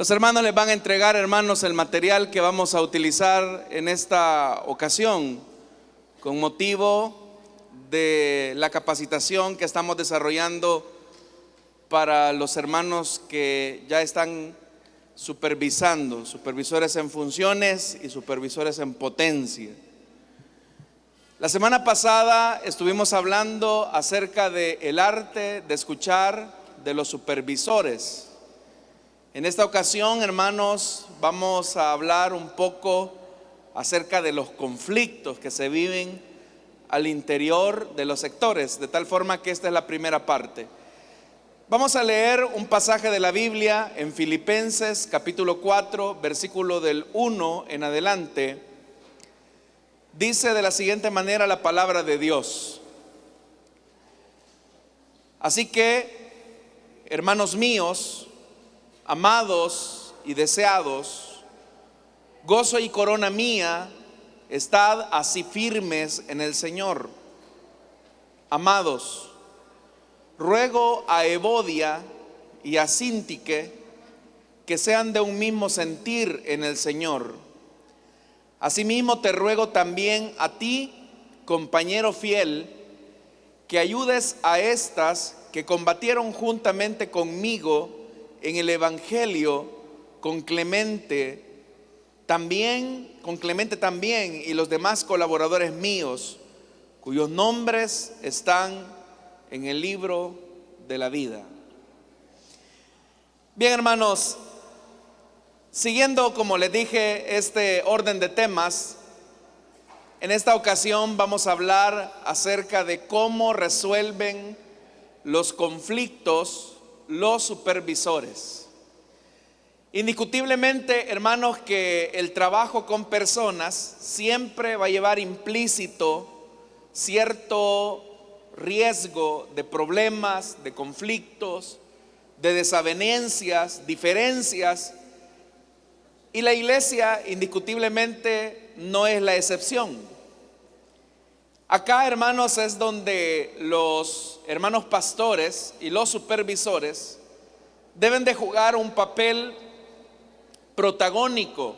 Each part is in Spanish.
Los hermanos les van a entregar, hermanos, el material que vamos a utilizar en esta ocasión con motivo de la capacitación que estamos desarrollando para los hermanos que ya están supervisando, supervisores en funciones y supervisores en potencia. La semana pasada estuvimos hablando acerca del arte de escuchar de los supervisores. En esta ocasión, hermanos, vamos a hablar un poco acerca de los conflictos que se viven al interior de los sectores, de tal forma que esta es la primera parte. Vamos a leer un pasaje de la Biblia en Filipenses capítulo 4, versículo del 1 en adelante. Dice de la siguiente manera la palabra de Dios: así que, hermanos míos, amados y deseados, gozo y corona mía, estad así firmes en el Señor. Amados, ruego a Evodia y a Síntique que sean de un mismo sentir en el Señor. Asimismo te ruego también a ti, compañero fiel, que ayudes a estas que combatieron juntamente conmigo en el Evangelio con Clemente también y los demás colaboradores míos, cuyos nombres están en el libro de la vida. Bien, hermanos, siguiendo, como les dije, este orden de temas, en esta ocasión vamos a hablar acerca de cómo resuelven los conflictos los supervisores. Indiscutiblemente, hermanos, que el trabajo con personas siempre va a llevar implícito cierto riesgo de problemas, de conflictos, de desavenencias, diferencias, y la iglesia indiscutiblemente no es la excepción. Acá, hermanos, es donde los hermanos pastores y los supervisores deben de jugar un papel protagónico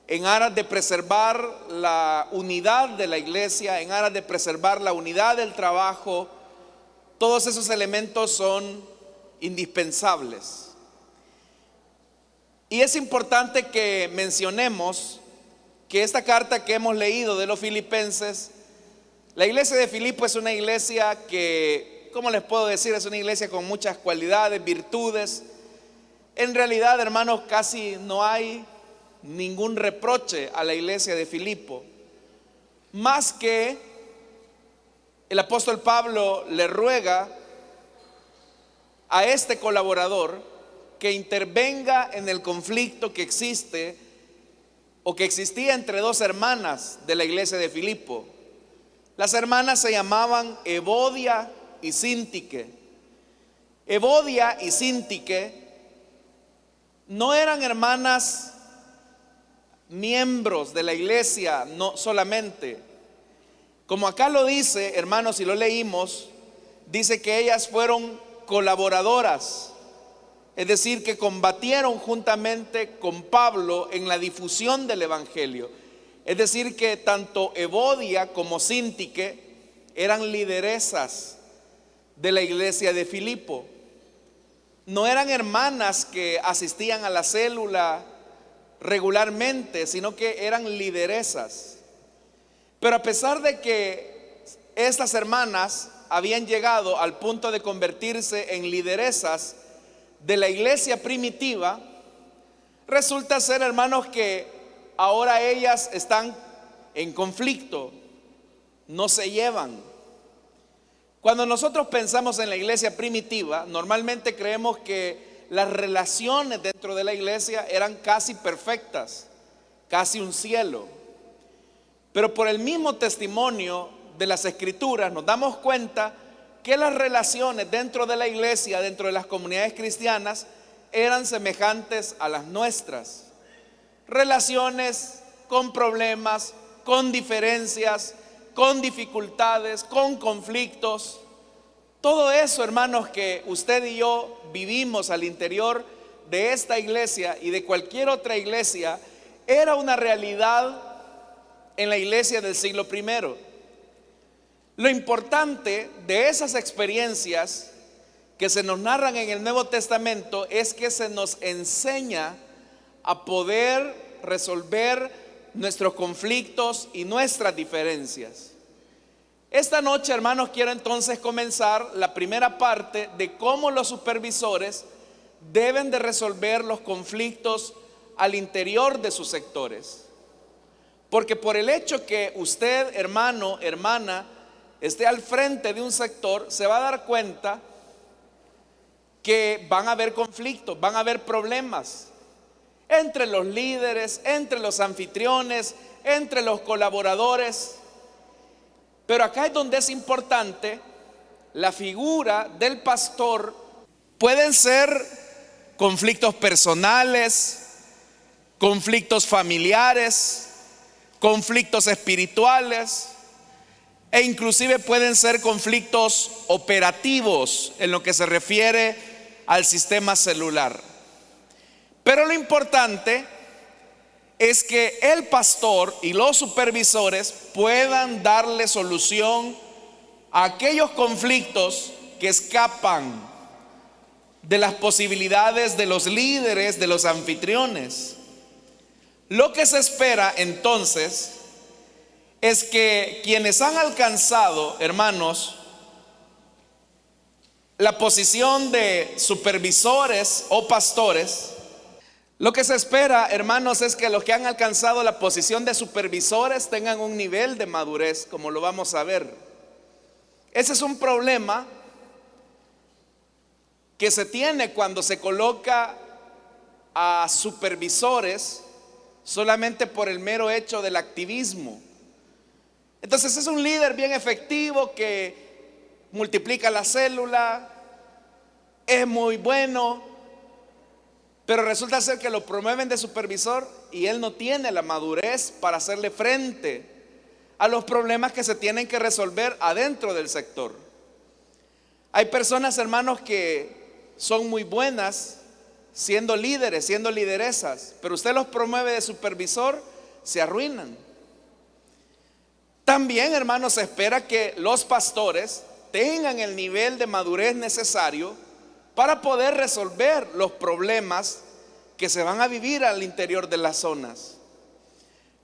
en aras de preservar la unidad de la iglesia, en aras de preservar la unidad del trabajo. Todos esos elementos son indispensables. Y es importante que mencionemos que esta carta que hemos leído de los filipenses, la iglesia de Filipo es una iglesia que, ¿cómo les puedo decir? Es una iglesia con muchas cualidades, virtudes. En realidad, hermanos, casi no hay ningún reproche a la iglesia de Filipo, más que el apóstol Pablo le ruega a este colaborador que intervenga en el conflicto que existe o que existía entre dos hermanas de la iglesia de Filipo. Las hermanas se llamaban Evodia y Síntique. Evodia y Síntique no eran hermanas miembros de la iglesia, no solamente. Como acá lo dice, hermanos, y lo leímos, dice que ellas fueron colaboradoras, es decir, que combatieron juntamente con Pablo en la difusión del Evangelio. Es decir, que tanto Evodia como Síntique eran lideresas de la iglesia de Filipo. No eran hermanas que asistían a la célula regularmente, sino que eran lideresas. Pero a pesar de que estas hermanas habían llegado al punto de convertirse en lideresas de la iglesia primitiva, resulta ser, hermanos, que ahora ellas están en conflicto, no se llevan. Cuando nosotros pensamos en la iglesia primitiva, normalmente creemos que las relaciones dentro de la iglesia eran casi perfectas, casi un cielo. Pero por el mismo testimonio de las Escrituras nos damos cuenta que las relaciones dentro de la iglesia, dentro de las comunidades cristianas, eran semejantes a las nuestras. Relaciones con problemas, con diferencias, con dificultades, con conflictos. Todo eso, hermanos, que usted y yo vivimos al interior de esta iglesia y de cualquier otra iglesia era una realidad en la iglesia del siglo primero. Lo importante de esas experiencias que se nos narran en el Nuevo Testamento es que se nos enseña a poder resolver nuestros conflictos y nuestras diferencias. Esta noche, hermanos, quiero entonces comenzar la primera parte de cómo los supervisores deben de resolver los conflictos al interior de sus sectores. Porque por el hecho que usted, hermano, hermana, esté al frente de un sector, se va a dar cuenta que van a haber conflictos, van a haber problemas entre los líderes, entre los anfitriones, entre los colaboradores. Pero acá es donde es importante la figura del pastor. Pueden ser conflictos personales, conflictos familiares, conflictos espirituales, e inclusive pueden ser conflictos operativos en lo que se refiere al sistema celular. Pero lo importante es que el pastor y los supervisores puedan darle solución a aquellos conflictos que escapan de las posibilidades de los líderes, de los anfitriones. Lo que se espera entonces es que quienes han alcanzado, hermanos, la posición de supervisores o pastores, lo que se espera, hermanos, es que los que han alcanzado la posición de supervisores tengan un nivel de madurez, como lo vamos a ver. Ese es un problema que se tiene cuando se coloca a supervisores solamente por el mero hecho del activismo. Entonces es un líder bien efectivo que multiplica la célula, es muy bueno, pero resulta ser que lo promueven de supervisor y él no tiene la madurez para hacerle frente a los problemas que se tienen que resolver adentro del sector. Hay personas, hermanos, que son muy buenas siendo líderes, siendo lideresas, pero usted los promueve de supervisor, se arruinan. También, hermanos, se espera que los pastores tengan el nivel de madurez necesario para poder resolver los problemas que se van a vivir al interior de las zonas.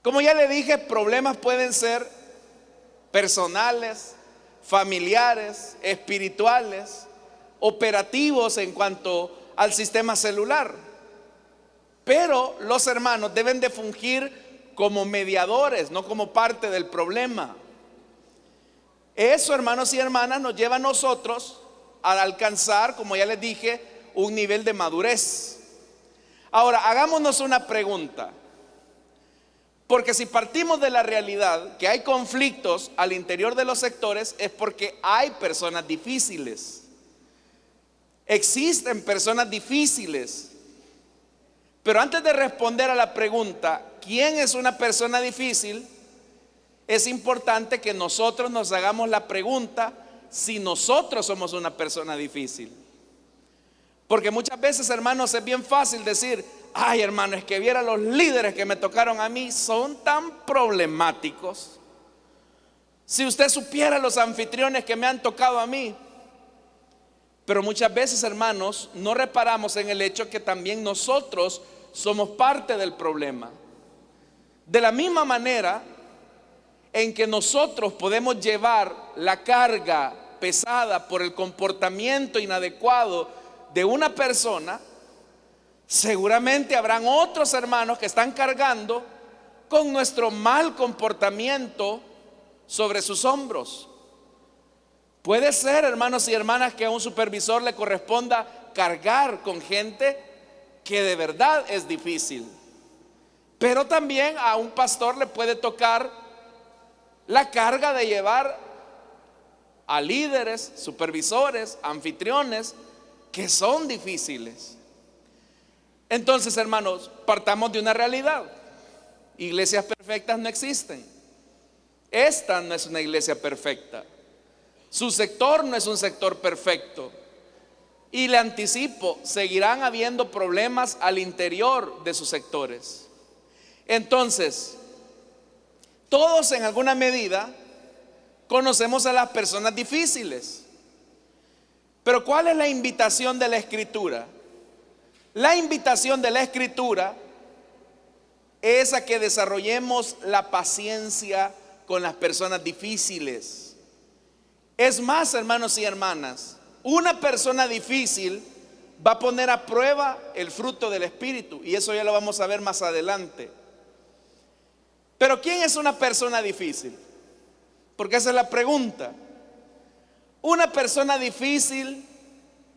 Como ya le dije, problemas pueden ser personales, familiares, espirituales, operativos en cuanto al sistema celular. Pero los hermanos deben de fungir como mediadores, no como parte del problema. Eso, hermanos y hermanas, nos lleva a nosotros a alcanzar, como ya les dije, un nivel de madurez. Ahora, hagámonos una pregunta. Porque si partimos de la realidad que hay conflictos al interior de los sectores, es porque hay personas difíciles. Existen personas difíciles. Pero antes de responder a la pregunta, ¿quién es una persona difícil? Es importante que nosotros nos hagamos la pregunta si nosotros somos una persona difícil. Porque muchas veces, hermanos, es bien fácil decir: ay, hermano, es que viera los líderes que me tocaron a mí, son tan problemáticos. Si usted supiera los anfitriones que me han tocado a mí. Pero muchas veces, hermanos, no reparamos en el hecho que también nosotros somos parte del problema. De la misma manera en que nosotros podemos llevar la carga pesada por el comportamiento inadecuado de una persona, seguramente habrán otros hermanos que están cargando con nuestro mal comportamiento sobre sus hombros. Puede ser, hermanos y hermanas, que a un supervisor le corresponda cargar con gente que de verdad es difícil. Pero también a un pastor le puede tocar la carga de llevar a líderes, supervisores, anfitriones que son difíciles. Entonces, hermanos, partamos de una realidad: iglesias perfectas no existen. Esta no es una iglesia perfecta. Su sector no es un sector perfecto. Y le anticipo, seguirán habiendo problemas al interior de sus sectores. Entonces, todos en alguna medida conocemos a las personas difíciles. Pero ¿cuál es la invitación de la Escritura? La invitación de la Escritura es a que desarrollemos la paciencia con las personas difíciles. Es más, hermanos y hermanas, una persona difícil va a poner a prueba el fruto del Espíritu, y eso ya lo vamos a ver más adelante. Pero ¿quién es una persona difícil? Porque esa es la pregunta. Una persona difícil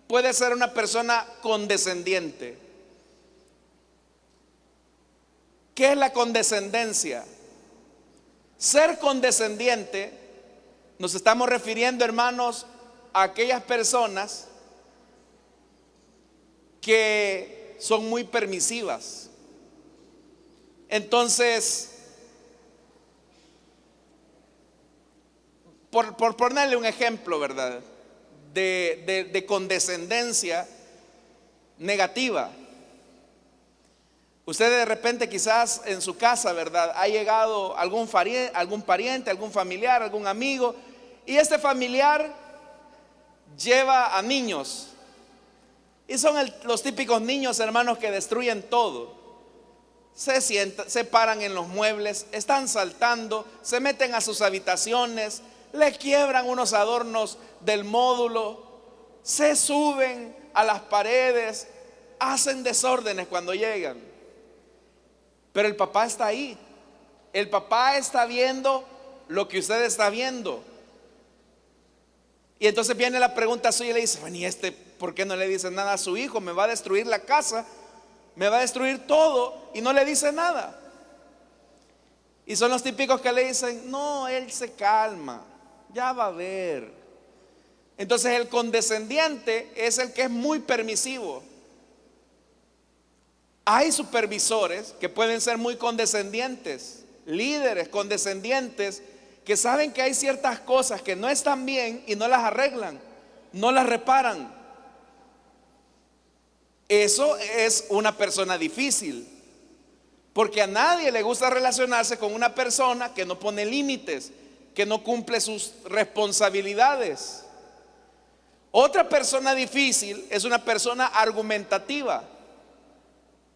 puede ser una persona condescendiente. ¿Qué es la condescendencia? Ser condescendiente, nos estamos refiriendo, hermanos, a aquellas personas que son muy permisivas. Entonces, por ponerle un ejemplo, ¿verdad? De condescendencia negativa. Usted de repente quizás en su casa, ¿verdad?, ha llegado algún pariente, algún familiar, algún amigo, y este familiar lleva a niños. Y son los típicos niños, hermanos, que destruyen todo. Se sientan, se paran en los muebles, están saltando, se meten a sus habitaciones, le quiebran unos adornos del módulo, se suben a las paredes, hacen desórdenes cuando llegan. Pero el papá está ahí. El papá está viendo lo que usted está viendo. Y entonces viene la pregunta suya y le dice: bueno, ¿y por qué no le dice nada a su hijo? Me va a destruir la casa, me va a destruir todo, y no le dice nada. Y son los típicos que le dicen: no, él se calma, ya va a ver. Entonces el condescendiente es el que es muy permisivo. Hay supervisores que pueden ser muy condescendientes, líderes condescendientes, que saben que hay ciertas cosas que no están bien y no las arreglan, no las reparan. Eso es una persona difícil, porque a nadie le gusta relacionarse con una persona que no pone límites, que no cumple sus responsabilidades. Otra persona difícil es una persona argumentativa.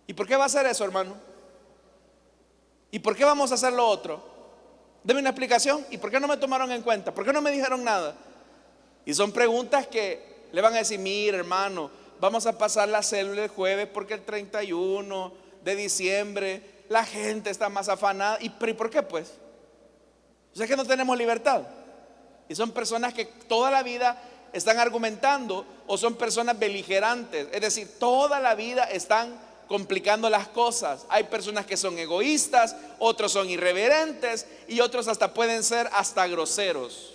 ¿Y por qué va a hacer eso, hermano? ¿Y por qué vamos a hacer lo otro? Deme una explicación. ¿Y por qué no me tomaron en cuenta? ¿Por qué no me dijeron nada? Y son preguntas que le van a decir: mira, hermano, vamos a pasar la célula el jueves porque el 31 de diciembre la gente está más afanada. ¿Y por qué pues? O sea, que no tenemos libertad. Y son personas que toda la vida están argumentando, o son personas beligerantes, es decir, toda la vida están complicando las cosas. Hay personas que son egoístas, otros son irreverentes, y otros hasta pueden ser hasta groseros.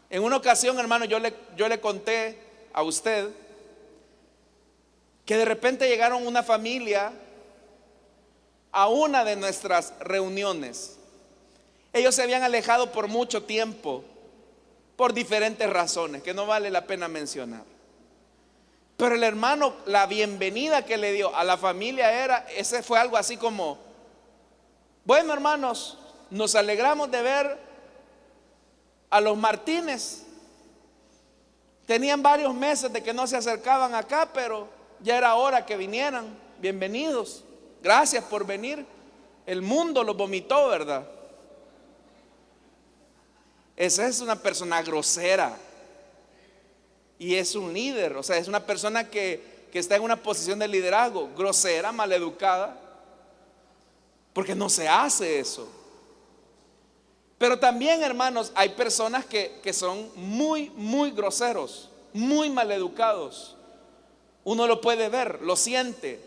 En una ocasión, hermano, yo le conté a usted que de repente llegaron una familia a una de nuestras reuniones. Ellos se habían alejado por mucho tiempo, por diferentes razones que no vale la pena mencionar. Pero el hermano, la bienvenida que le dio a la familia ese fue algo así como: bueno, hermanos, nos alegramos de ver a los Martínez. Tenían varios meses de que no se acercaban acá, pero ya era hora que vinieran. Bienvenidos, gracias por venir. El mundo los vomitó, ¿verdad? Esa es una persona grosera. Y es un líder, o sea, es una persona que está en una posición de liderazgo, grosera, maleducada, porque no se hace eso. Pero también, hermanos, hay personas que son muy, muy groseros, muy maleducados. Uno lo puede ver, lo siente.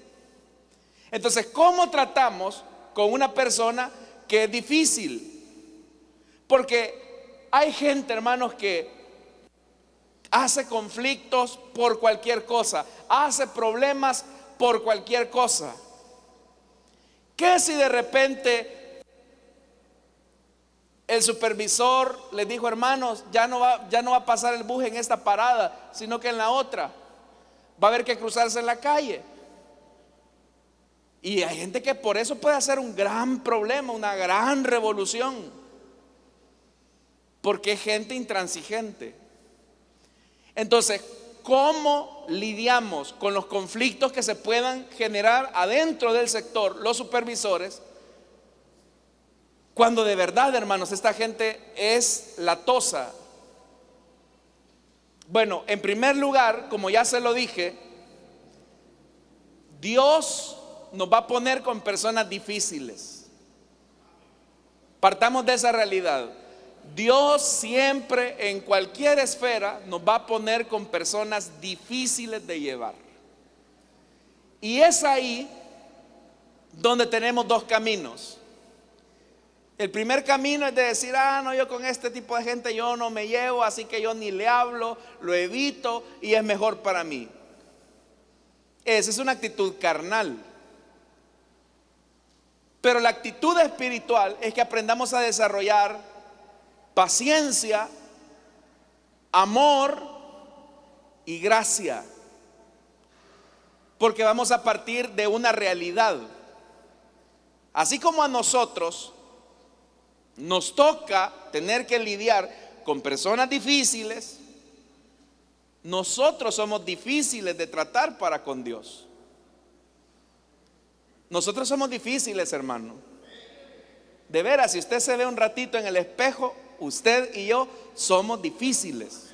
Entonces, ¿cómo tratamos con una persona que es difícil? Porque hay gente, hermanos, que hace conflictos por cualquier cosa, hace problemas por cualquier cosa. ¿Qué si de repente El supervisor les dijo: hermanos, ya no va a pasar el bus en esta parada, sino que en la otra. Va a haber que cruzarse en la calle. Y hay gente que por eso puede hacer un gran problema, una gran revolución, porque es gente intransigente. Entonces, ¿cómo lidiamos con los conflictos que se puedan generar adentro del sector, los supervisores, cuando de verdad, hermanos, esta gente es latosa? Bueno, en primer lugar, como ya se lo dije, Dios nos va a poner con personas difíciles. Partamos de esa realidad. Dios siempre, en cualquier esfera, nos va a poner con personas difíciles de llevar. Y es ahí donde tenemos dos caminos. El primer camino es de decir: no, yo con este tipo de gente yo no me llevo, así que yo ni le hablo, lo evito y es mejor para mí. Esa es una actitud carnal. Pero la actitud espiritual es que aprendamos a desarrollar paciencia, amor y gracia, porque vamos a partir de una realidad. Así como a nosotros nos toca tener que lidiar con personas difíciles, nosotros somos difíciles de tratar para con Dios. Nosotros somos difíciles, hermano. De veras, si usted se ve un ratito en el espejo, usted y yo somos difíciles.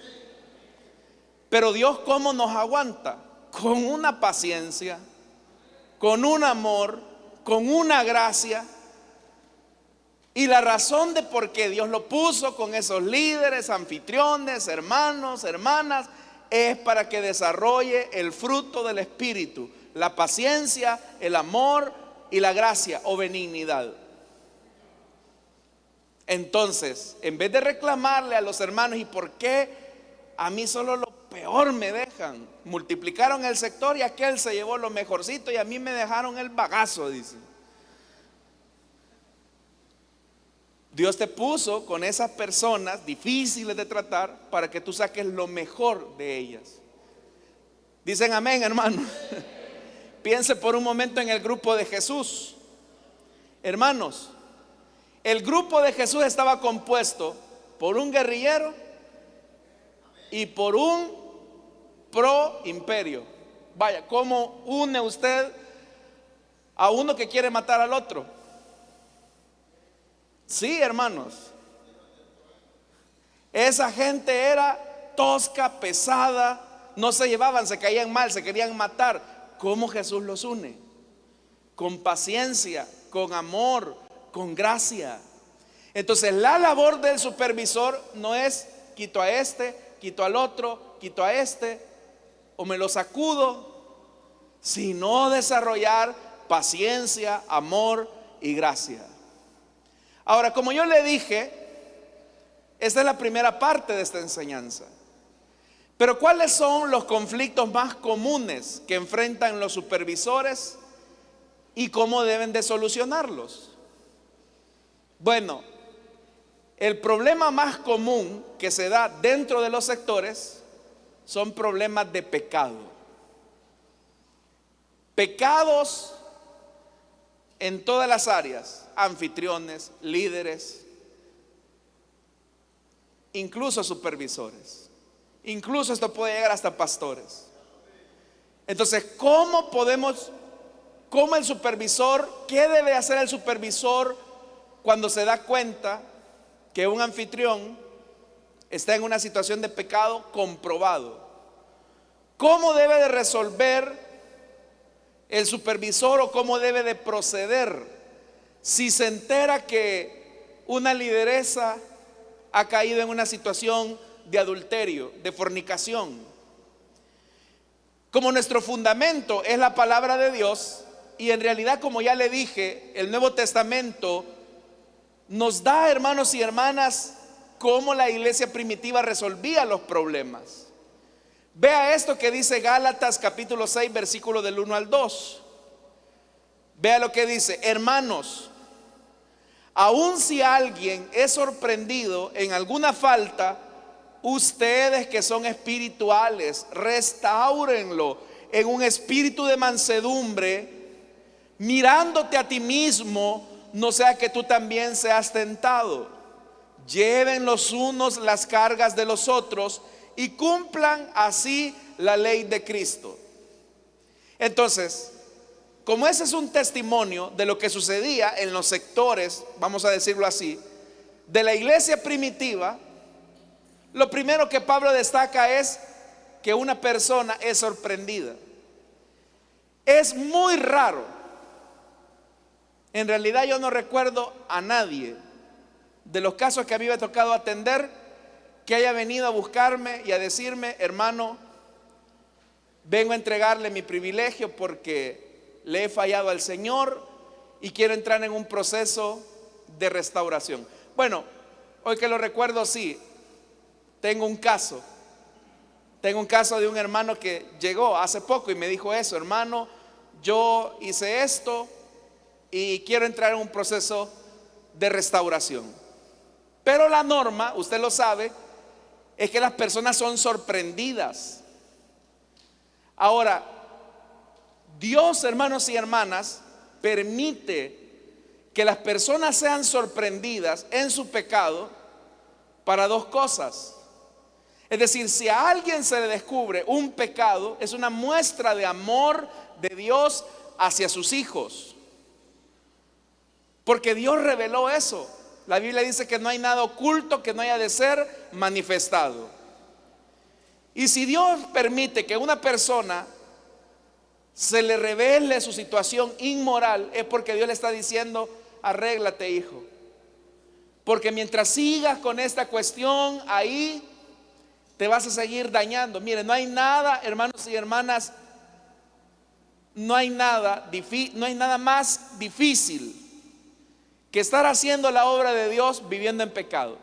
Pero Dios, ¿cómo nos aguanta? Con una paciencia, con un amor, con una gracia. Y la razón de por qué Dios lo puso con esos líderes, anfitriones, hermanos, hermanas, es para que desarrolle el fruto del Espíritu: la paciencia, el amor y la gracia o benignidad. Entonces, en vez de reclamarle a los hermanos: ¿y por qué a mí solo lo peor me dejan? Multiplicaron el sector y aquel se llevó lo mejorcito y a mí me dejaron el bagazo, dice. Dios te puso con esas personas difíciles de tratar para que tú saques lo mejor de ellas. Dicen amén, hermano. Piense por un momento en el grupo de Jesús. Hermanos, el grupo de Jesús estaba compuesto por un guerrillero y por un pro imperio. Vaya, ¿cómo une usted a uno que quiere matar al otro? Sí, hermanos. Esa gente era tosca, pesada, no se llevaban, se caían mal, se querían matar. ¿Cómo Jesús los une? Con paciencia, con amor, con gracia. Entonces, la labor del supervisor no es: quito a este, quito al otro, quito a este, o me lo sacudo, sino desarrollar paciencia, amor y gracia. Ahora, como yo le dije, esta es la primera parte de esta enseñanza. Pero ¿cuáles son los conflictos más comunes que enfrentan los supervisores y cómo deben de solucionarlos? Bueno, el problema más común que se da dentro de los sectores son problemas de pecado. Pecados en todas las áreas: anfitriones, líderes, incluso supervisores. Incluso esto puede llegar hasta pastores. Entonces, ¿cómo el supervisor, qué debe hacer el supervisor cuando se da cuenta que un anfitrión está en una situación de pecado comprobado? ¿Cómo debe de resolver el supervisor o cómo debe de proceder si se entera que una lideresa ha caído en una situación de adulterio, de fornicación? Como nuestro fundamento es la palabra de Dios, y en realidad, como ya le dije, el Nuevo Testamento nos da, hermanos y hermanas, cómo la iglesia primitiva resolvía los problemas. Vea esto que dice Gálatas capítulo 6, versículo del 1 al 2. Vea lo que dice: hermanos, Aun si alguien es sorprendido en alguna falta, ustedes que son espirituales, restáurenlo en un espíritu de mansedumbre, mirándote a ti mismo, no sea que tú también seas tentado. Lleven los unos las cargas de los otros y cumplan así la ley de Cristo. Entonces, como ese es un testimonio de lo que sucedía en los sectores, vamos a decirlo así, de la iglesia primitiva, lo primero que Pablo destaca es que una persona es sorprendida. Es muy raro. En realidad yo no recuerdo a nadie de los casos que a mí me ha tocado atender que haya venido a buscarme y a decirme: hermano, vengo a entregarle mi privilegio porque le he fallado al Señor y quiero entrar en un proceso de restauración. Bueno, hoy que lo recuerdo, sí, tengo un caso de un hermano que llegó hace poco y me dijo eso: hermano, yo hice esto y quiero entrar en un proceso de restauración. Pero la norma, usted lo sabe, es que las personas son sorprendidas. Ahora, Dios, hermanos y hermanas, permite que las personas sean sorprendidas en su pecado para dos cosas. Es decir, si a alguien se le descubre un pecado, es una muestra de amor de Dios hacia sus hijos. Porque Dios reveló eso. La Biblia dice que no hay nada oculto que no haya de ser manifestado. Y si Dios permite que una persona se le revele su situación inmoral, es porque Dios le está diciendo: arréglate, hijo. Porque mientras sigas con esta cuestión ahí, te vas a seguir dañando. Mire, no hay nada, hermanos y hermanas, no hay nada más difícil que estar haciendo la obra de Dios viviendo en pecado.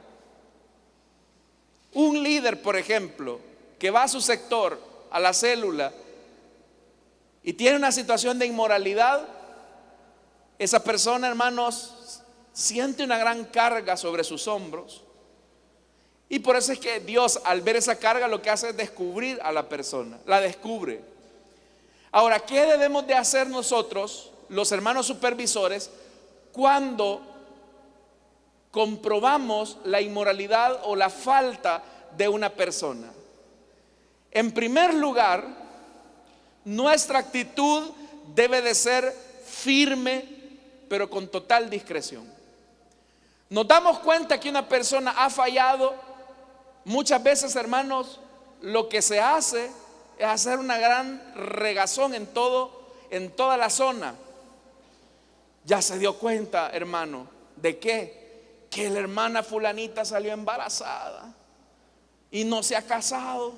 Un líder, por ejemplo, que va a su sector, a la célula, y tiene una situación de inmoralidad, esa persona, hermanos, siente una gran carga sobre sus hombros. Y por eso es que Dios, al ver esa carga, lo que hace es descubrir a la persona, la descubre. Ahora, ¿qué debemos de hacer nosotros, los hermanos supervisores, cuando comprobamos la inmoralidad o la falta de una persona? En primer lugar, nuestra actitud debe de ser firme, pero con total discreción. Nos damos cuenta que una persona ha fallado. Muchas veces, hermanos, lo que se hace es hacer una gran regazón en toda la zona. Ya se dio cuenta, hermano, ¿de qué? Que la hermana fulanita salió embarazada y no se ha casado.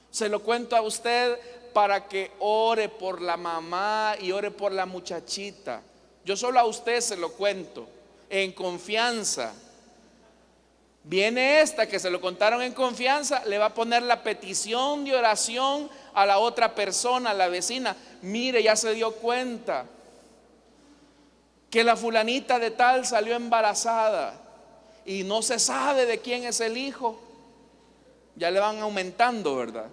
Se lo cuento a usted para que ore por la mamá y ore por la muchachita. Yo solo a usted se lo cuento en confianza. Viene esta que se lo contaron en confianza, le va a poner la petición de oración a la otra persona, a la vecina. Mire, ya se dio cuenta que la fulanita de tal salió embarazada y no se sabe de quién es el hijo. Ya le van aumentando, ¿verdad?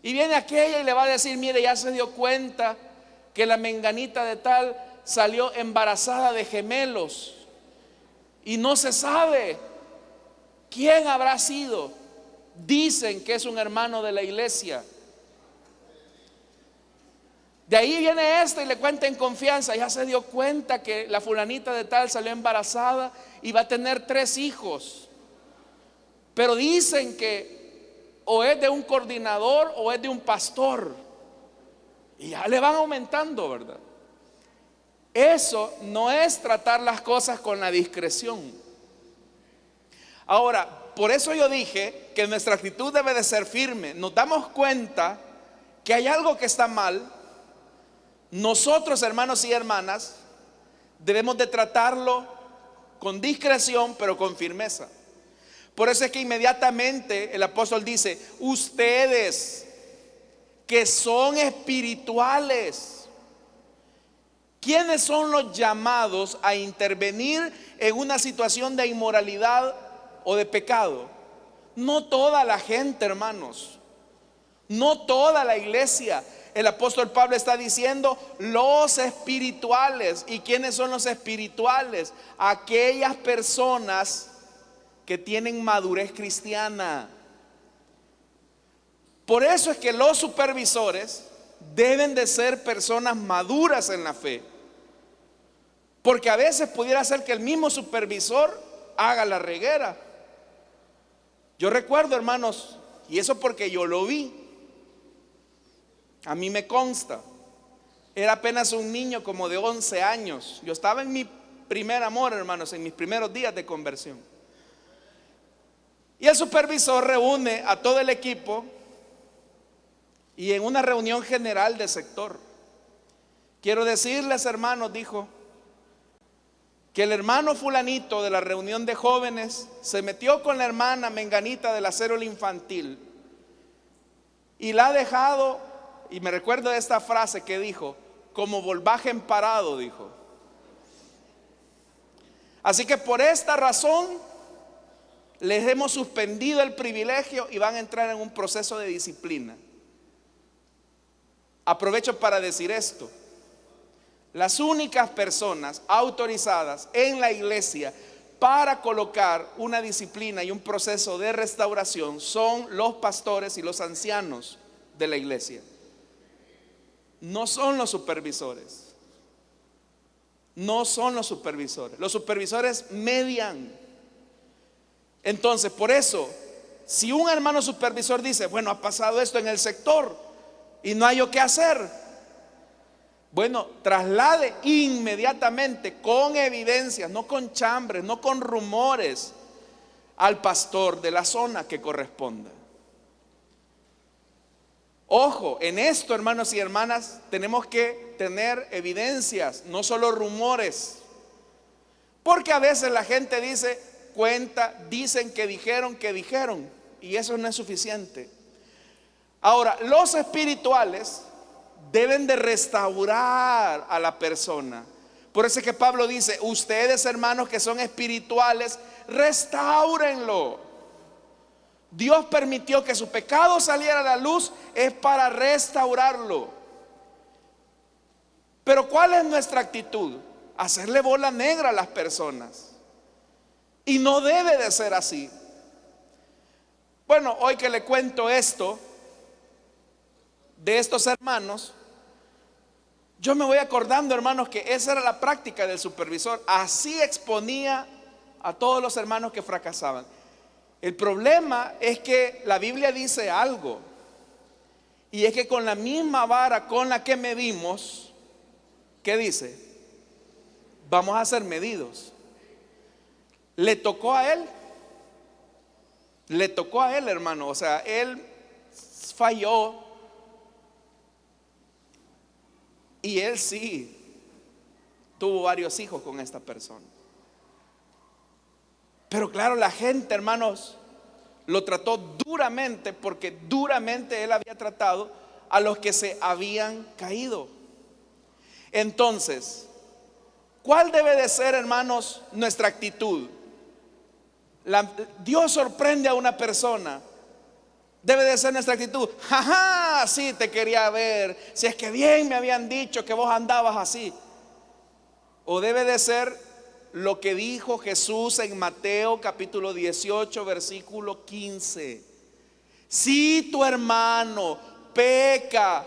Y viene aquella y le va a decir: mire, ya se dio cuenta que la menganita de tal salió embarazada de gemelos y no se sabe quién habrá sido. Dicen que es un hermano de la iglesia. De ahí viene esta y le cuenta en confianza: ya se dio cuenta que la fulanita de tal salió embarazada y va a tener 3 hijos. Pero dicen que o es de un coordinador o es de un pastor. Y ya le van aumentando, ¿verdad? Eso no es tratar las cosas con la discreción. Ahora, por eso yo dije que nuestra actitud debe de ser firme. Nos damos cuenta que hay algo que está mal. Nosotros, hermanos y hermanas, debemos de tratarlo con discreción, pero con firmeza. Por eso es que inmediatamente el apóstol dice: ustedes que son espirituales, ¿Quiénes son los llamados a intervenir en una situación de inmoralidad o de pecado? No toda la gente, hermanos. No toda la iglesia. El apóstol Pablo está diciendo los espirituales. ¿Y quiénes son los espirituales? Aquellas personas que tienen madurez cristiana. Por eso es que los supervisores deben de ser personas maduras en la fe. Porque a veces pudiera ser que el mismo supervisor haga la reguera. Yo recuerdo, hermanos, y eso porque yo lo vi, a mí me consta, era apenas un niño como de 11 años. Yo estaba en mi primer amor, hermanos, en mis primeros días de conversión. Y el supervisor reúne a todo el equipo y en una reunión general de sector, quiero decirles, hermanos, dijo, que el hermano fulanito de la reunión de jóvenes se metió con la hermana menganita de la célula infantil y la ha dejado, y me recuerdo de esta frase que dijo, como volvaje en parado, dijo. Así que por esta razón les hemos suspendido el privilegio y van a entrar en un proceso de disciplina. Aprovecho para decir esto. Las únicas personas autorizadas en la iglesia para colocar una disciplina y un proceso de restauración son los pastores y los ancianos de la iglesia. No son los supervisores. No son los supervisores. Los supervisores median. Entonces, por eso, si un hermano supervisor dice, bueno, ha pasado esto en el sector y no hay yo qué hacer, bueno, traslade inmediatamente con evidencias, no con chambres, no con rumores, al pastor de la zona que corresponda. Ojo, en esto, hermanos y hermanas, tenemos que tener evidencias, no solo rumores. Porque a veces la gente dice, dicen que dijeron, y eso no es suficiente. Ahora, los espirituales deben de restaurar a la persona. Por eso es que Pablo dice, ustedes, hermanos que son espirituales, restáurenlo. Dios permitió que su pecado saliera a la luz, es para restaurarlo. Pero ¿cuál es nuestra actitud? Hacerle bola negra a las personas. Y no debe de ser así. Bueno, hoy que le cuento esto de estos hermanos, yo me voy acordando, hermanos, que esa era la práctica del supervisor. Así exponía a todos los hermanos que fracasaban. El problema es que la Biblia dice algo, y es que con la misma vara con la que medimos, ¿qué dice? Vamos a ser medidos. Le tocó a él, hermano. O sea, él falló. Y él sí tuvo varios hijos con esta persona. Pero claro, la gente, hermanos, lo trató duramente, porque duramente él había tratado a los que se habían caído. Entonces, ¿cuál debe de ser, hermanos, nuestra actitud? Dios sorprende a una persona. Debe de ser nuestra actitud. Jaja, sí te quería ver. Si es que bien me habían dicho que vos andabas así. O debe de ser lo que dijo Jesús en Mateo capítulo 18 versículo 15. Si tu hermano peca,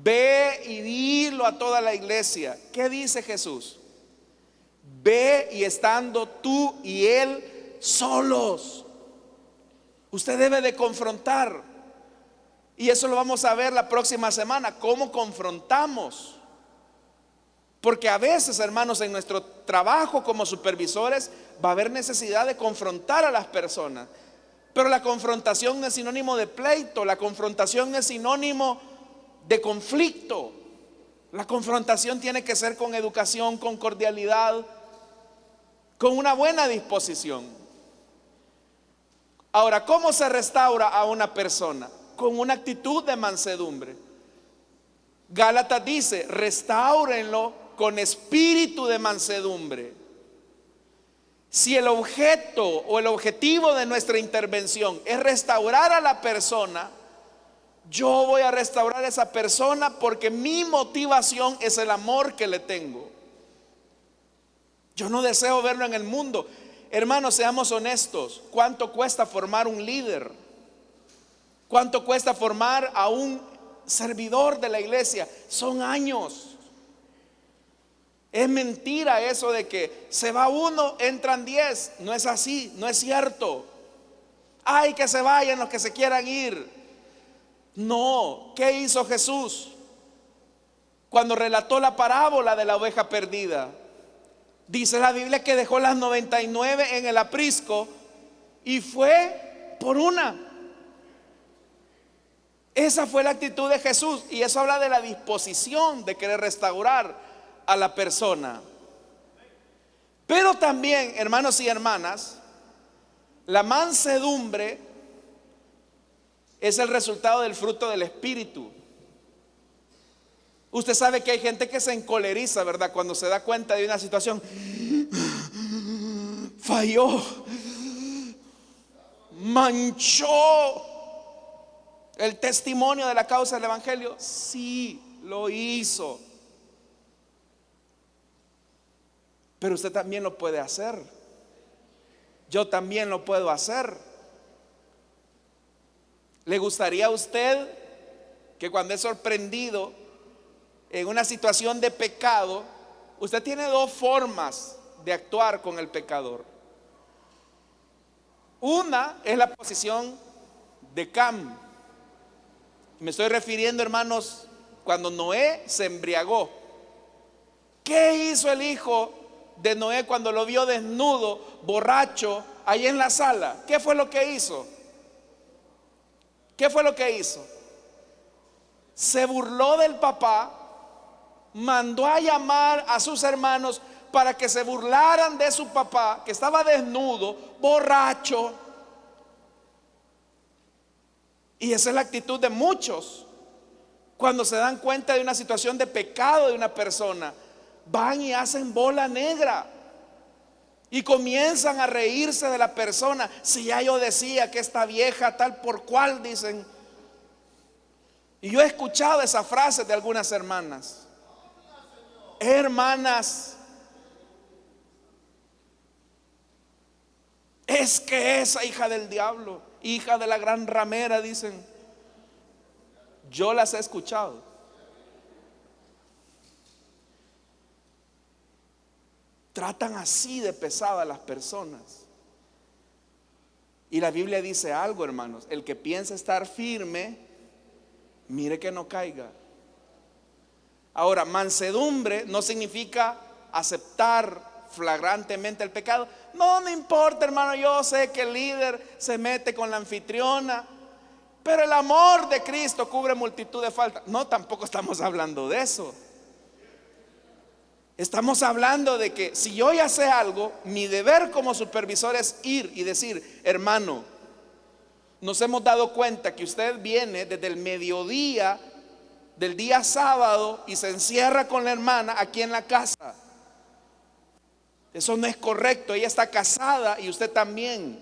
ve y dilo a toda la iglesia. ¿Qué dice Jesús? Ve y estando tú y él solos. Usted debe de confrontar. Y eso lo vamos a ver la próxima semana. ¿Cómo confrontamos? Porque a veces, hermanos, en nuestro trabajo como supervisores va a haber necesidad de confrontar a las personas. Pero la confrontación no es sinónimo de pleito. La confrontación es sinónimo de conflicto. La confrontación tiene que ser con educación, con cordialidad, con una buena disposición. Ahora, ¿cómo se restaura a una persona? Con una actitud de mansedumbre. Gálatas dice, restáurenlo con espíritu de mansedumbre. Si el objeto o el objetivo de nuestra intervención es restaurar a la persona, yo voy a restaurar a esa persona porque mi motivación es el amor que le tengo. Yo no deseo verlo en el mundo. Hermanos, seamos honestos. ¿Cuánto cuesta formar un líder? ¿Cuánto cuesta formar a un servidor de la iglesia? Son años. Es mentira eso de que se va uno, entran 10. No es así, no es cierto. Ay, que se vayan los que se quieran ir. No, ¿qué hizo Jesús cuando relató la parábola de la oveja perdida? Dice la Biblia que dejó las 99 en el aprisco y fue por una. Esa fue la actitud de Jesús, y eso habla de la disposición de querer restaurar a la persona. Pero también, hermanos y hermanas, la mansedumbre es el resultado del fruto del Espíritu. Usted sabe que hay gente que se encoleriza, ¿verdad? Cuando se da cuenta de una situación. Falló, manchó el testimonio de la causa del evangelio. Sí, lo hizo. Pero usted también lo puede hacer. Yo también lo puedo hacer. ¿Le gustaría a usted que cuando es sorprendido en una situación de pecado, usted tiene dos formas de actuar con el pecador? Una es la posición de Cam. Me estoy refiriendo, hermanos, cuando Noé se embriagó. ¿Qué hizo el hijo de Noé cuando lo vio desnudo, borracho, ahí en la sala? ¿Qué fue lo que hizo? ¿Qué fue lo que hizo? Se burló del papá, mandó a llamar a sus hermanos para que se burlaran de su papá, que estaba desnudo, borracho. Y esa es la actitud de muchos. Cuando se dan cuenta de una situación de pecado de una persona, van y hacen bola negra y comienzan a reírse de la persona. Si ya yo decía que esta vieja tal por cual, dicen. Y yo he escuchado esa frase de algunas hermanas. Hermanas, es que esa hija del diablo, hija de la gran ramera, dicen. Yo las he escuchado. Tratan así de pesada a las personas. Y la Biblia dice algo, hermanos: el que piensa estar firme, mire que no caiga. Ahora, mansedumbre no significa aceptar flagrantemente el pecado. No me importa, hermano, yo sé que el líder se mete con la anfitriona, pero el amor de Cristo cubre multitud de faltas. No, tampoco estamos hablando de eso. Estamos hablando de que si yo ya sé algo, mi deber como supervisor es ir y decir: hermano, nos hemos dado cuenta que usted viene desde el mediodía del día sábado y se encierra con la hermana aquí en la casa. Eso no es correcto. Ella está casada y usted también.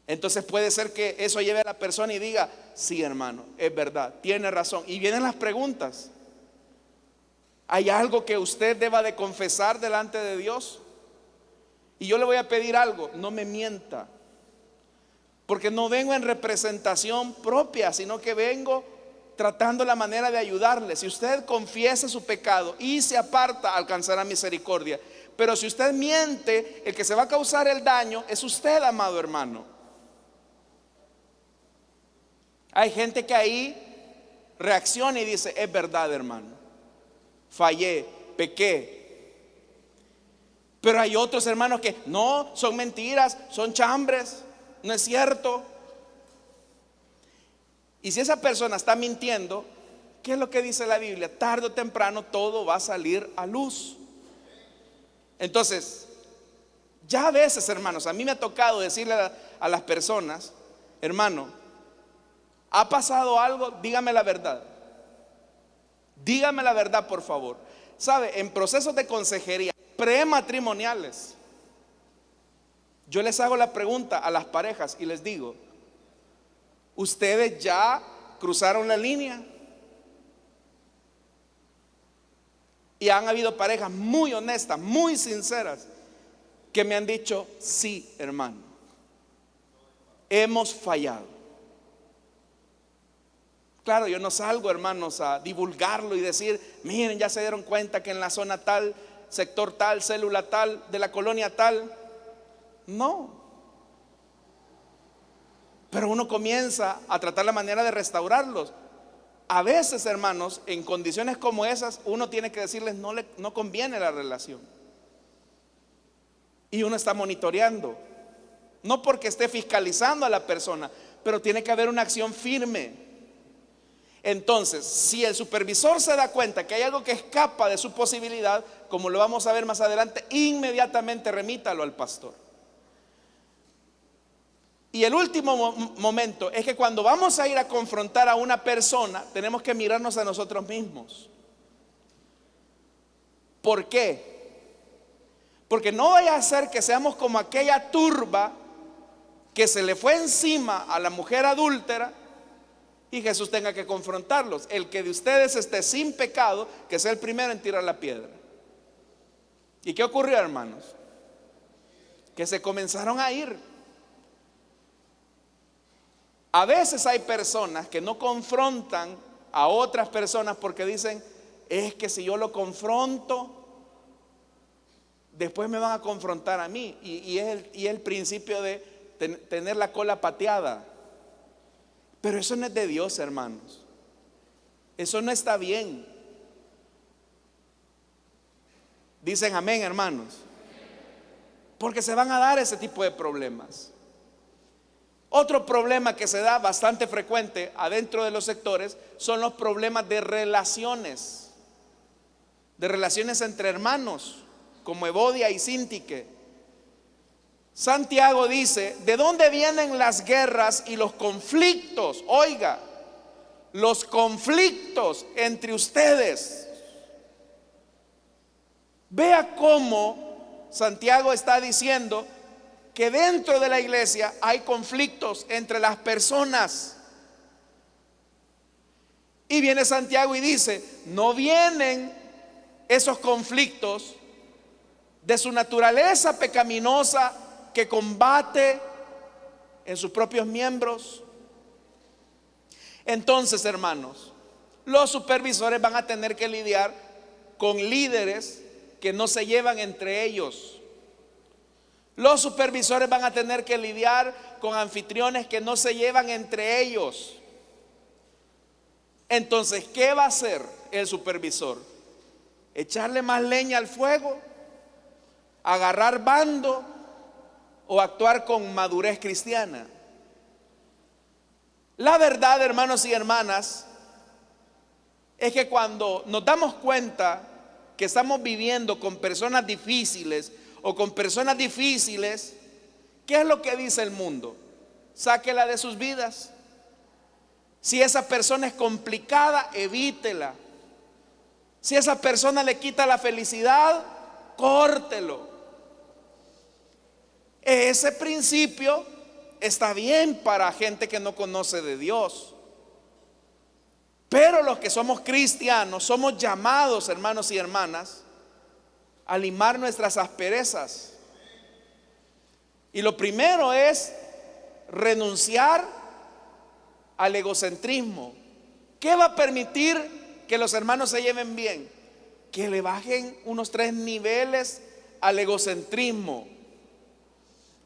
Entonces puede ser que eso lleve a la persona y diga: sí, hermano, es verdad, tiene razón. Y vienen las preguntas: ¿hay algo que usted deba de confesar delante de Dios? Y yo le voy a pedir algo: no me mienta, porque no vengo en representación propia, sino que vengo tratando la manera de ayudarle. Si usted confiesa su pecado y se aparta, alcanzará misericordia. Pero si usted miente, el que se va a causar el daño es usted, amado hermano. Hay gente que ahí reacciona y dice: es verdad, hermano, fallé, pequé. Pero hay otros hermanos que no, son mentiras, son chambres, no es cierto. Y si esa persona está mintiendo, ¿qué es lo que dice la Biblia? Tarde o temprano todo va a salir a luz. Entonces, ya a veces, hermanos, a mí me ha tocado decirle a las personas: hermano, ¿Ha pasado algo? Dígame la verdad. Dígame la verdad, por favor. ¿Sabe? En procesos de consejería prematrimoniales, yo les hago la pregunta a las parejas y les digo: ¿ustedes ya cruzaron la línea? Y han habido parejas muy honestas, muy sinceras, que me han dicho: sí, hermano, hemos fallado. Claro, yo no salgo, hermanos, a divulgarlo y decir: miren, ya se dieron cuenta que en la zona tal, sector tal, célula tal, de la colonia tal. No. Pero uno comienza a tratar la manera de restaurarlos. A veces, hermanos, en condiciones como esas, uno tiene que decirles: no conviene la relación. Y uno está monitoreando, no porque esté fiscalizando a la persona, pero tiene que haber una acción firme. Entonces, si el supervisor se da cuenta que hay algo que escapa de su posibilidad, como lo vamos a ver más adelante, inmediatamente remítalo al pastor. Y el último momento es que cuando vamos a ir a confrontar a una persona, tenemos que mirarnos a nosotros mismos. ¿Por qué? Porque no vaya a ser que seamos como aquella turba que se le fue encima a la mujer adúltera y Jesús tenga que confrontarlos. El que de ustedes esté sin pecado, que sea el primero en tirar la piedra. ¿Y qué ocurrió, hermanos? Que se comenzaron a ir. A veces hay personas que no confrontan a otras personas porque dicen: es que si yo lo confronto, después me van a confrontar a mí. Y es el principio de tener la cola pateada. Pero eso no es de Dios, hermanos. Eso no está bien. Dicen amén, hermanos. Porque se van a dar ese tipo de problemas. Otro problema que se da bastante frecuente adentro de los sectores son los problemas de relaciones entre hermanos, como Evodia y Síntique. Santiago dice: ¿de dónde vienen las guerras y los conflictos? Oiga, los conflictos entre ustedes. Vea cómo Santiago está diciendo que dentro de la iglesia hay conflictos entre las personas. Y viene Santiago y dice: no vienen esos conflictos de su naturaleza pecaminosa que combate en sus propios miembros. Entonces, hermanos, los supervisores van a tener que lidiar con líderes que no se llevan entre ellos. Los supervisores van a tener que lidiar con anfitriones que no se llevan entre ellos. Entonces, ¿qué va a hacer el supervisor? ¿Echarle más leña al fuego? ¿Agarrar bando? ¿O actuar con madurez cristiana? La verdad, hermanos y hermanas, es que cuando nos damos cuenta que estamos viviendo con personas difíciles o con personas difíciles, ¿qué es lo que dice el mundo? Sáquela de sus vidas. Si esa persona es complicada, evítela. Si esa persona le quita la felicidad, córtelo. Ese principio está bien para gente que no conoce de Dios. Pero los que somos cristianos somos llamados, hermanos y hermanas, a limar nuestras asperezas. Y lo primero es renunciar al egocentrismo. ¿Qué va a permitir que los hermanos se lleven bien? Que le bajen unos 3 niveles al egocentrismo.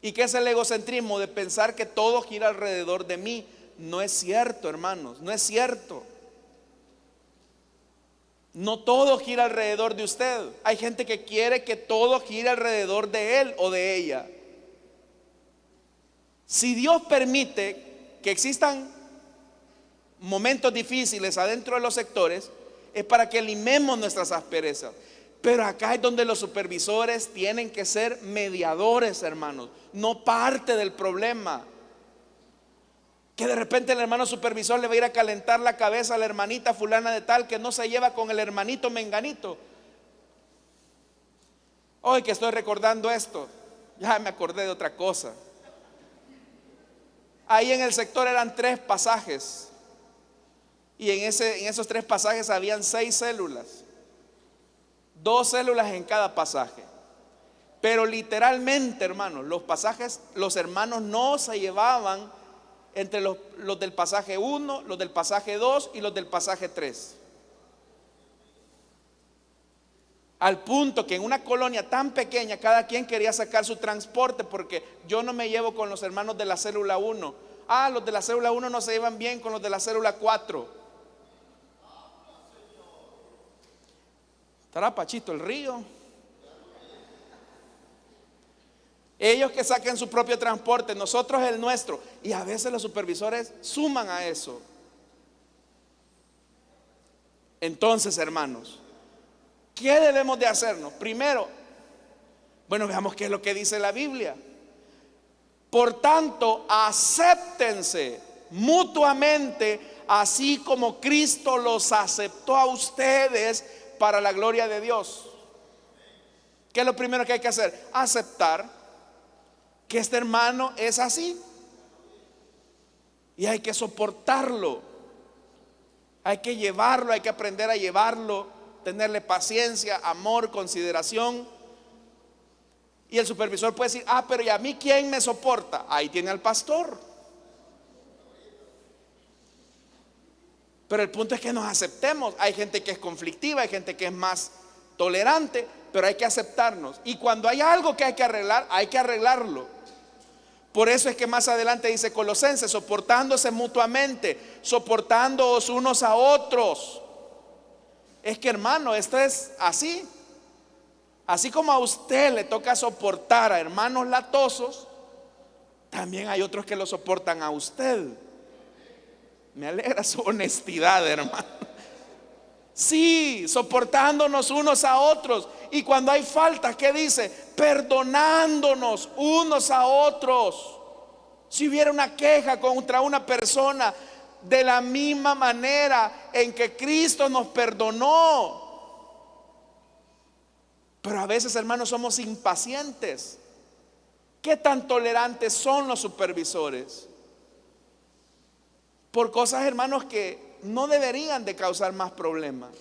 ¿Y qué es el egocentrismo? De pensar que todo gira alrededor de mí. No es cierto, hermanos, no es cierto. No todo gira alrededor de usted. Hay gente que quiere que todo gire alrededor de él o de ella. Si Dios permite que existan momentos difíciles adentro de los sectores, es para que limemos nuestras asperezas. Pero acá es donde los supervisores tienen que ser mediadores, hermanos, no parte del problema. Que de repente el hermano supervisor le va a ir a calentar la cabeza a la hermanita fulana de tal que no se lleva con el hermanito menganito. Hoy que estoy recordando esto, ya me acordé de otra cosa. Ahí en el sector eran 3 pasajes. Y en esos 3 pasajes habían 6 células. 2 células en cada pasaje. Pero literalmente, hermanos, los pasajes, los hermanos no se llevaban entre los del pasaje 1, los del pasaje 2 y los del pasaje 3. Al punto que en una colonia tan pequeña cada quien quería sacar su transporte, porque yo no me llevo con los hermanos de la célula 1. Los de la célula 1 no se llevan bien con los de la célula 4. ¿Estará Pachito el Río? Ellos que saquen su propio transporte, nosotros el nuestro. Y a veces los supervisores suman a eso. Entonces, hermanos, ¿qué debemos de hacernos? Primero, bueno, veamos qué es lo que dice la Biblia. Por tanto, acéptense mutuamente, así como Cristo los aceptó a ustedes para la gloria de Dios. ¿Qué es lo primero que hay que hacer? Aceptar que este hermano es así. Y hay que soportarlo. Hay que llevarlo, hay que aprender a llevarlo, tenerle paciencia, amor, consideración. Y el supervisor puede decir: pero ¿y a mí quién me soporta? Ahí tiene al pastor. Pero el punto es que nos aceptemos. Hay gente que es conflictiva, hay gente que es más tolerante, pero hay que aceptarnos. Y cuando hay algo que hay que arreglar, hay que arreglarlo. Por eso es que más adelante dice Colosenses: soportándose mutuamente, soportándoos unos a otros. Es que, hermano, esto es así. Así como a usted le toca soportar a hermanos latosos, también hay otros que lo soportan a usted. Me alegra su honestidad, hermano. Sí, soportándonos unos a otros. Y cuando hay faltas, ¿qué dice? Perdonándonos unos a otros. Si hubiera una queja contra una persona, de la misma manera en que Cristo nos perdonó. Pero a veces, hermanos, somos impacientes. ¿Qué tan tolerantes son los supervisores? Por cosas, hermanos, que no deberían de causar más problemas.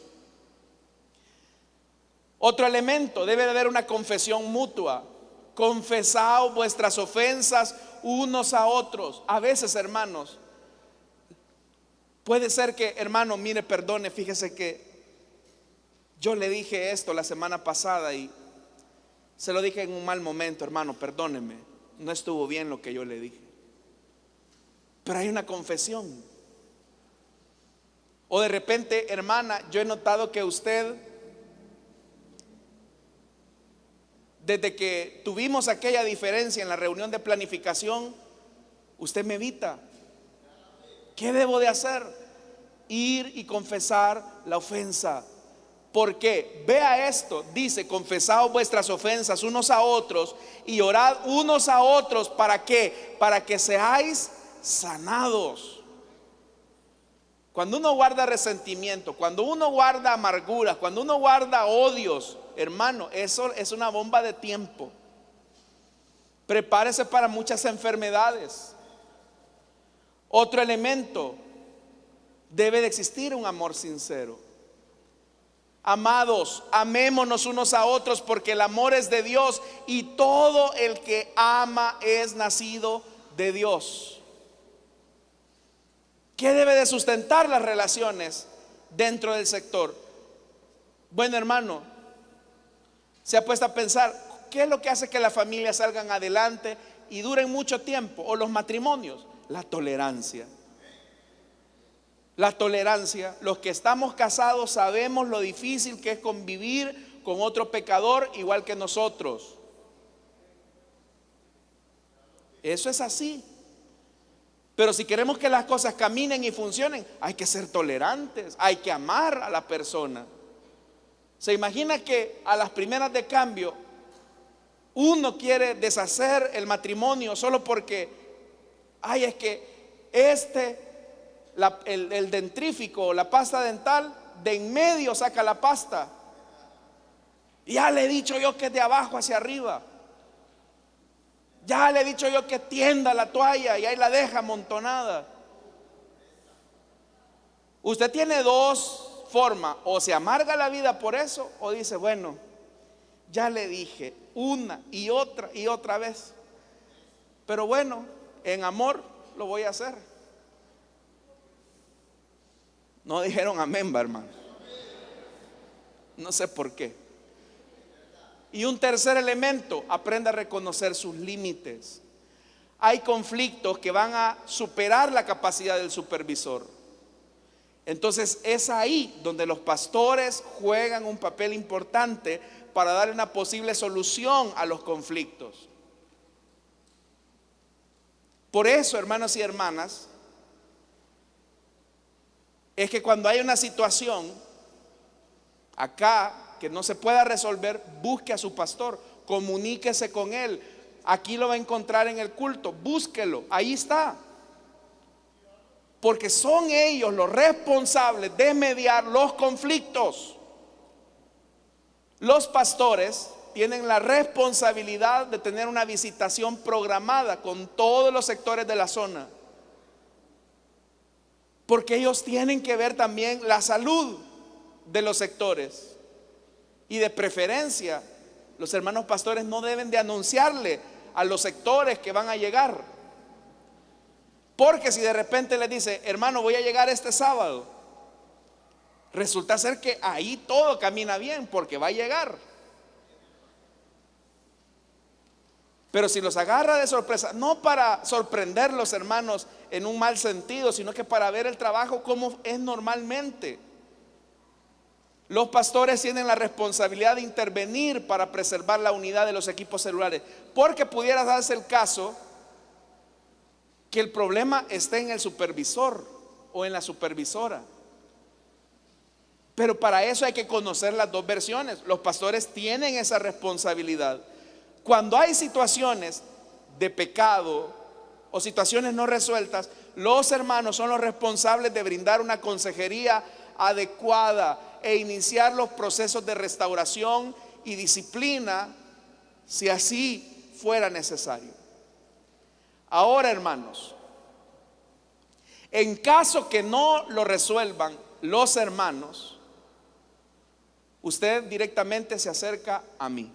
Otro elemento: debe de haber una confesión mutua. Confesaos vuestras ofensas unos a otros. A veces, hermanos, puede ser que, hermano, mire, perdone, fíjese que yo le dije esto la semana pasada y se lo dije en un mal momento, hermano, perdóneme, no estuvo bien lo que yo le dije. Pero hay una confesión. O de repente, hermana, yo he notado que usted, desde que tuvimos aquella diferencia en la reunión de planificación, usted me evita. ¿Qué debo de hacer? Ir y confesar la ofensa. ¿Por qué? Vea esto, dice: confesaos vuestras ofensas unos a otros y orad unos a otros. ¿Para qué? Para que seáis sanados. Cuando uno guarda resentimiento, cuando uno guarda amarguras, cuando uno guarda odios, hermano, eso es una bomba de tiempo. Prepárese para muchas enfermedades. Otro elemento: debe de existir un amor sincero. Amados, amémonos unos a otros, porque el amor es de Dios, y todo el que ama es nacido de Dios. ¿Qué debe de sustentar las relaciones dentro del sector? Bueno, hermano, se ha puesto a pensar, ¿qué es lo que hace que las familias salgan adelante y duren mucho tiempo? O los matrimonios. La tolerancia. La tolerancia. Los que estamos casados sabemos lo difícil que es convivir con otro pecador igual que nosotros. Eso es así. Pero si queremos que las cosas caminen y funcionen, hay que ser tolerantes, hay que amar a la persona. Se imagina que a las primeras de cambio uno quiere deshacer el matrimonio solo porque, es que el dentrífico, la pasta dental, de en medio saca la pasta. Ya le he dicho yo que es de abajo hacia arriba. Ya le he dicho yo que tienda la toalla y ahí la deja amontonada. Usted tiene dos formas: o se amarga la vida por eso, o dice, bueno, ya le dije una y otra vez, pero bueno, en amor lo voy a hacer. No dijeron amén, hermano. No sé por qué. Y un tercer elemento: aprenda a reconocer sus límites. Hay conflictos que van a superar la capacidad del supervisor. Entonces es ahí donde los pastores juegan un papel importante para darle una posible solución a los conflictos. Por eso, hermanos y hermanas, es que cuando hay una situación acá que no se pueda resolver, busque a su pastor, comuníquese con él. Aquí lo va a encontrar en el culto, búsquelo, ahí está. Porque son ellos los responsables de mediar los conflictos. Los pastores tienen la responsabilidad de tener una visitación programada con todos los sectores de la zona, porque ellos tienen que ver también la salud de los sectores. Y de preferencia, los hermanos pastores no deben de anunciarle a los sectores que van a llegar, porque si de repente les dice, hermano, voy a llegar este sábado, resulta ser que ahí todo camina bien porque va a llegar. Pero si los agarra de sorpresa, no para sorprender los hermanos en un mal sentido, sino que para ver el trabajo como es normalmente. Los pastores tienen la responsabilidad de intervenir para preservar la unidad de los equipos celulares, porque pudiera darse el caso que el problema esté en el supervisor o en la supervisora. Pero para eso hay que conocer las dos versiones. Los pastores tienen esa responsabilidad. Cuando hay situaciones de pecado o situaciones no resueltas, los hermanos son los responsables de brindar una consejería adecuada e iniciar los procesos de restauración y disciplina si así fuera necesario. Ahora, hermanos, en caso que no lo resuelvan los hermanos, usted directamente se acerca a mí.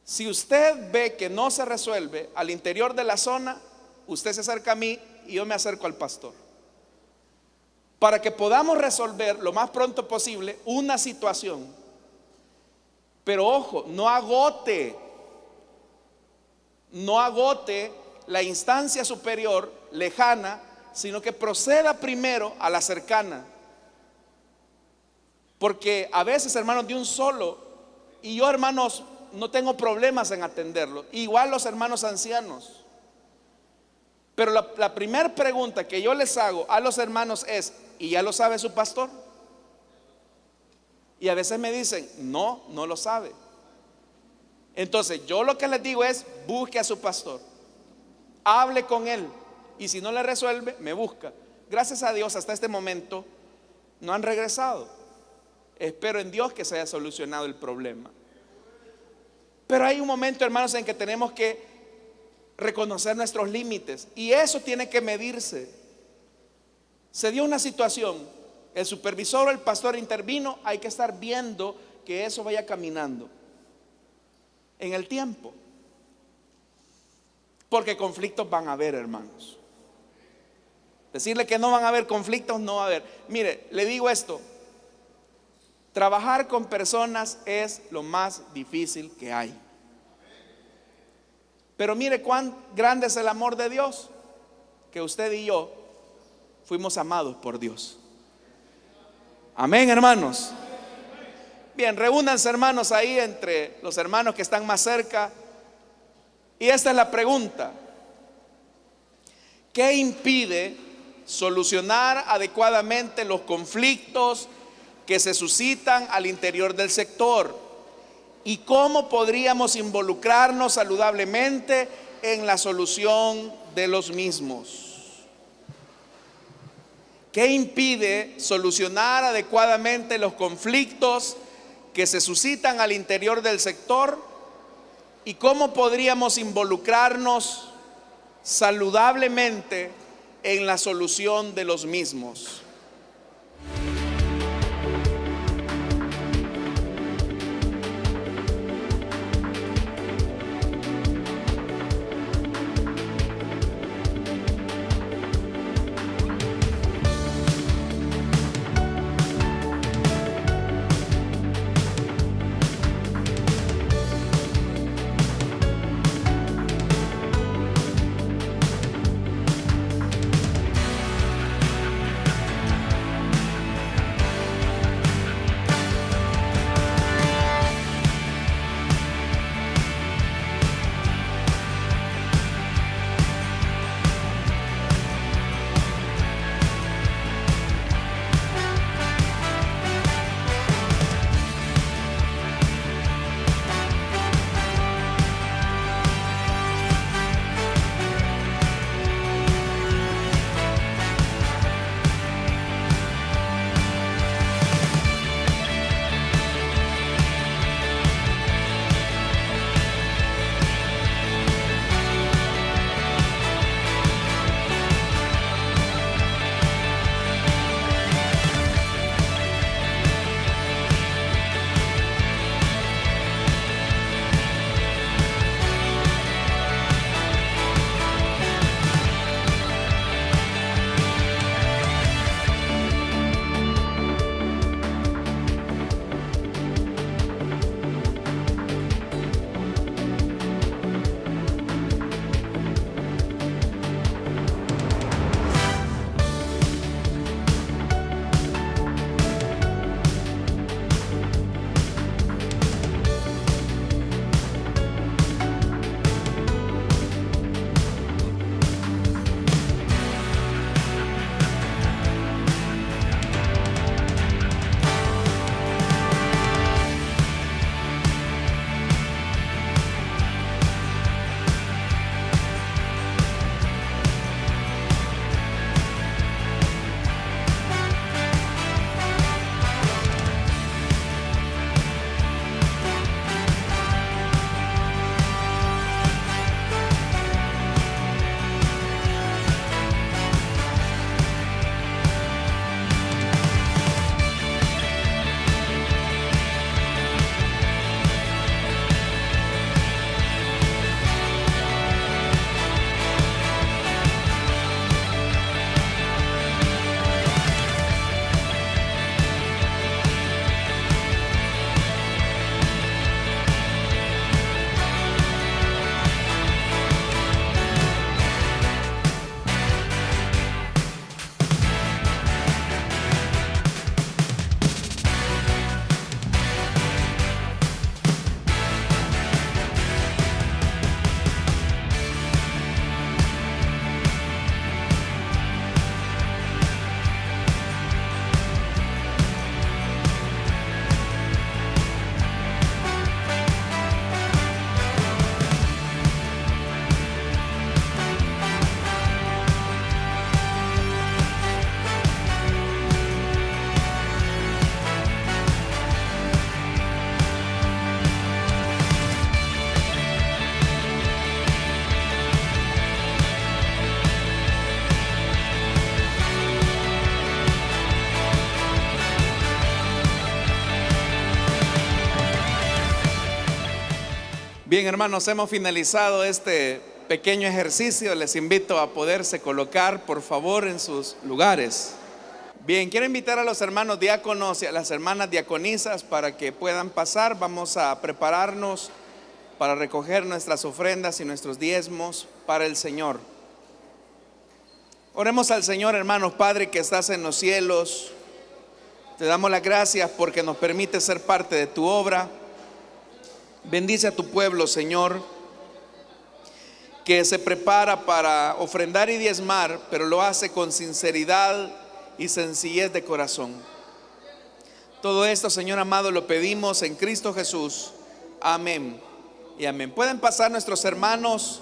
Si usted ve que no se resuelve al interior de la zona, usted se acerca a mí y yo me acerco al pastor, para que podamos resolver lo más pronto posible una situación. Pero ojo, no agote la instancia superior lejana, sino que proceda primero a la cercana. Porque a veces, hermanos, de un solo, y yo, hermanos, no tengo problemas en atenderlo, igual los hermanos ancianos. Pero la primera pregunta que yo les hago a los hermanos es: ¿y ya lo sabe su pastor? Y a veces me dicen, no lo sabe. Entonces yo lo que les digo es: busque a su pastor, hable con él, y si no le resuelve, me busca. Gracias a Dios hasta este momento no han regresado. Espero en Dios que se haya solucionado el problema. Pero hay un momento, hermanos, en que tenemos que reconocer nuestros límites, y eso tiene que medirse. Se dio una situación, el supervisor o el pastor intervino, hay que estar viendo que eso vaya caminando en el tiempo, porque conflictos van a haber, hermanos. Decirle que no van a haber conflictos, no va a haber. Mire, le digo esto: trabajar con personas es lo más difícil que hay. Pero mire cuán grande es el amor de Dios, que usted y yo fuimos amados por Dios. Amén, hermanos. Bien, reúnanse, hermanos, ahí entre los hermanos que están más cerca. Y esta es la pregunta: ¿qué impide solucionar adecuadamente los conflictos que se suscitan al interior del sector? ¿Y cómo podríamos involucrarnos saludablemente en la solución de los mismos. ¿Qué impide solucionar adecuadamente los conflictos que se suscitan al interior del sector? ¿Y cómo podríamos involucrarnos saludablemente en la solución de los mismos? Bien, hermanos, hemos finalizado este pequeño ejercicio. Les invito a poderse colocar, por favor, en sus lugares. Bien, quiero invitar a los hermanos diáconos y a las hermanas diaconisas para que puedan pasar. Vamos a prepararnos para recoger nuestras ofrendas y nuestros diezmos para el Señor. Oremos al Señor, hermanos. Padre que estás en los cielos, te damos las gracias porque nos permite ser parte de tu obra. Bendice a tu pueblo, Señor, que se prepara para ofrendar y diezmar, pero lo hace con sinceridad y sencillez de corazón. Todo esto, Señor amado, lo pedimos en Cristo Jesús. Amén y amén. Pueden pasar nuestros hermanos